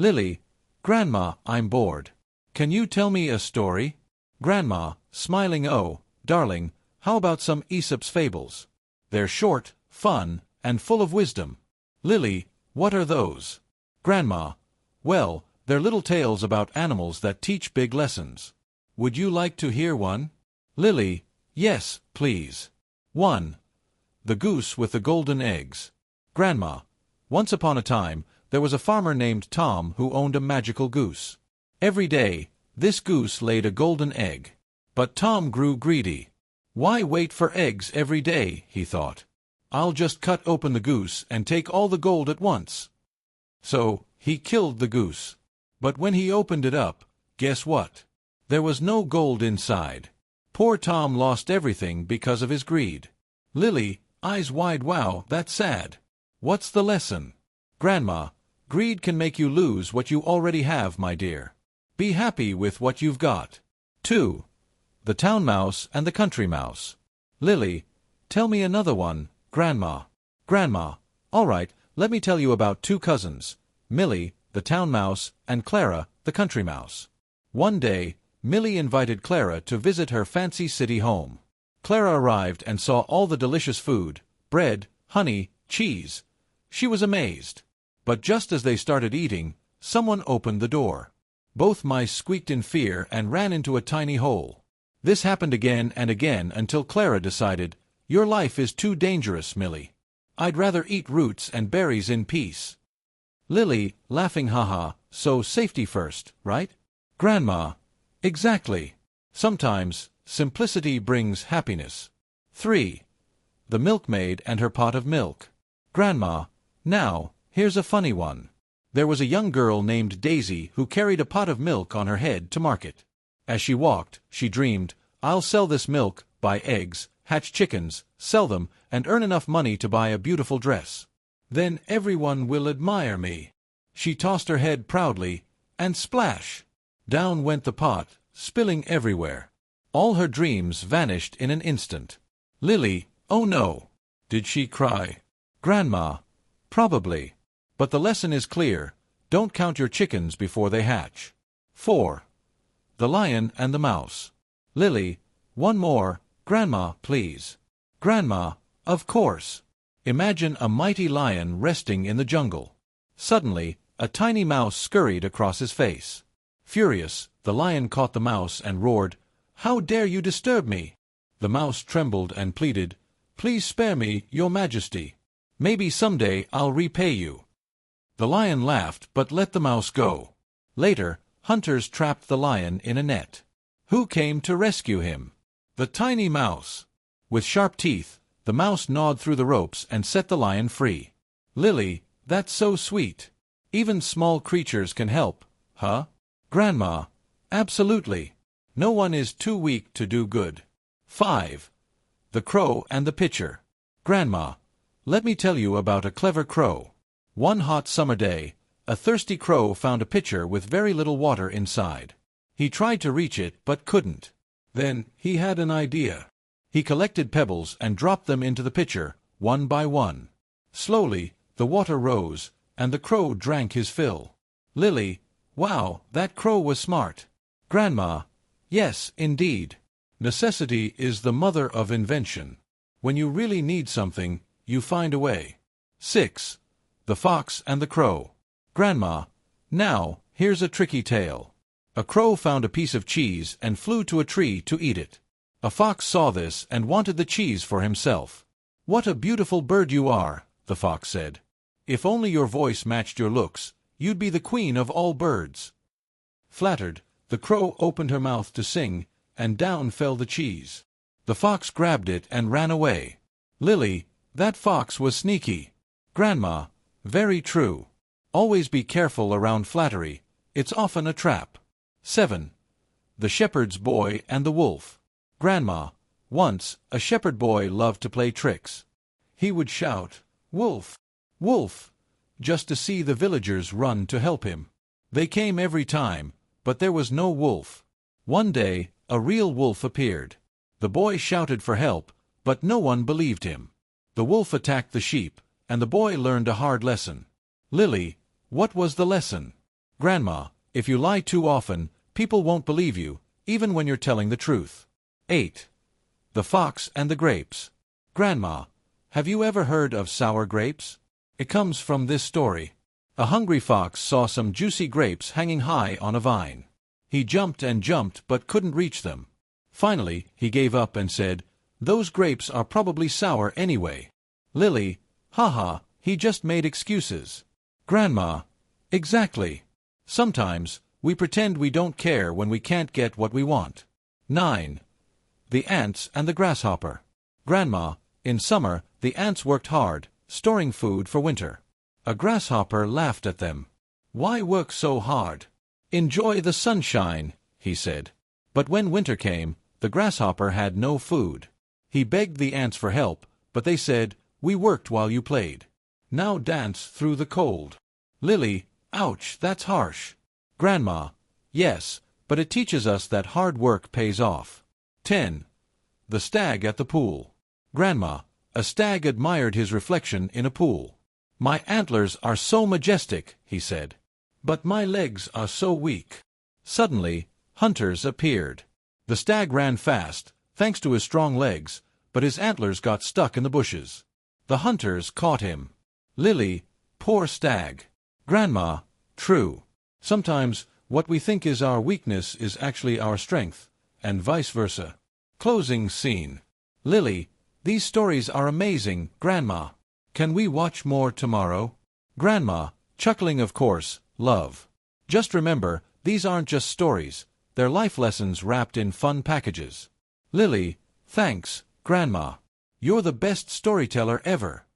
Lily, Grandma, I'm bored. Can you tell me a story? Grandma, smiling, oh, darling, how about some Aesop's fables? They're short, fun, and full of wisdom. Lily, what are those? Grandma, well, they're little tales about animals that teach big lessons. Would you like to hear one? Lily, yes, please. 1. The Goose with the Golden Eggs. Grandma, once upon a time, there was a farmer named Tom who owned a magical goose. Every day, this goose laid a golden egg. But Tom grew greedy. Why wait for eggs every day, he thought. I'll just cut open the goose and take all the gold at once. So, he killed the goose. But when he opened it up, guess what? There was no gold inside. Poor Tom lost everything because of his greed. Lily, eyes wide, wow, that's sad. What's the lesson? Grandma, greed can make you lose what you already have, my dear. Be happy with what you've got. 2. The Town Mouse and the Country Mouse. Lily, tell me another one, Grandma. Grandma, all right, let me tell you about 2 cousins, Millie, the Town Mouse, and Clara, the Country Mouse. One day, Millie invited Clara to visit her fancy city home. Clara arrived and saw all the delicious food, bread, honey, cheese. She was amazed. But just as they started eating, someone opened the door. Both mice squeaked in fear and ran into a tiny hole. This happened again and again until Clara decided, "Your life is too dangerous, Millie. I'd rather eat roots and berries in peace." Lily, laughing, haha, so safety first, right? Grandma, exactly. Sometimes, simplicity brings happiness. 3. The Milkmaid and her Pot of Milk. Grandma, now, here's a funny one. There was a young girl named Daisy who carried a pot of milk on her head to market. As she walked, she dreamed, "I'll sell this milk, buy eggs, hatch chickens, sell them, and earn enough money to buy a beautiful dress. Then everyone will admire me." She tossed her head proudly, and splash! Down went the pot, spilling everywhere. All her dreams vanished in an instant. Lily, oh no! Did she cry? Grandma, probably. But the lesson is clear. Don't count your chickens before they hatch. 4. The Lion and the Mouse. Lily, one more, Grandma, please. Grandma, of course. Imagine a mighty lion resting in the jungle. Suddenly, a tiny mouse scurried across his face. Furious, the lion caught the mouse and roared, "How dare you disturb me?" The mouse trembled and pleaded, "Please spare me, Your Majesty. Maybe someday I'll repay you." The lion laughed but let the mouse go. Later, hunters trapped the lion in a net. Who came to rescue him? The tiny mouse. With sharp teeth, the mouse gnawed through the ropes and set the lion free. Lily, that's so sweet. Even small creatures can help, huh? Grandma, absolutely. No one is too weak to do good. 5. The Crow and the Pitcher. Grandma, let me tell you about a clever crow. One hot summer day, a thirsty crow found a pitcher with very little water inside. He tried to reach it but couldn't. Then he had an idea. He collected pebbles and dropped them into the pitcher, one by one. Slowly, the water rose, and the crow drank his fill. Lily, wow, that crow was smart. Grandma, yes, indeed. Necessity is the mother of invention. When you really need something, you find a way. 6. The Fox and the Crow. Grandma, now, here's a tricky tale. A crow found a piece of cheese and flew to a tree to eat it. A fox saw this and wanted the cheese for himself. "What a beautiful bird you are," the fox said. "If only your voice matched your looks, you'd be the queen of all birds." Flattered, the crow opened her mouth to sing, and down fell the cheese. The fox grabbed it and ran away. Lily, that fox was sneaky. Grandma, very true. Always be careful around flattery. It's often a trap. 7. The Shepherd's Boy and the Wolf. Grandma, once, a shepherd boy loved to play tricks. He would shout, "Wolf! Wolf!" just to see the villagers run to help him. They came every time, but there was no wolf. One day, a real wolf appeared. The boy shouted for help, but no one believed him. The wolf attacked the sheep, and the boy learned a hard lesson. Lily, what was the lesson? Grandma, if you lie too often, people won't believe you, even when you're telling the truth. 8. The Fox and the Grapes. Grandma, have you ever heard of sour grapes? It comes from this story. A hungry fox saw some juicy grapes hanging high on a vine. He jumped and jumped but couldn't reach them. Finally, he gave up and said, "Those grapes are probably sour anyway." Lily, "Haha, he just made excuses." Grandma, "Exactly. Sometimes, we pretend we don't care when we can't get what we want." 9. The Ants and the Grasshopper. Grandma, in summer, the ants worked hard, storing food for winter. A grasshopper laughed at them. "Why work so hard? Enjoy the sunshine," he said. But when winter came, the grasshopper had no food. He begged the ants for help, but they said, "We worked while you played. Now dance through the cold." Lily, "Ouch, that's harsh." Grandma, "Yes, but it teaches us that hard work pays off." 10. The Stag at the Pool. Grandma, a stag admired his reflection in a pool. "My antlers are so majestic," he said. "But my legs are so weak." Suddenly, hunters appeared. The stag ran fast, thanks to his strong legs, but his antlers got stuck in the bushes. The hunters caught him. Lily, "Poor stag." Grandma, "True. Sometimes, what we think is our weakness is actually our strength, and vice versa." Closing scene. Lily, "These stories are amazing, Grandma. Can we watch more tomorrow?" Grandma, chuckling of course, love. Just remember, these aren't just stories, they're life lessons wrapped in fun packages. Lily, "Thanks, Grandma. You're the best storyteller ever."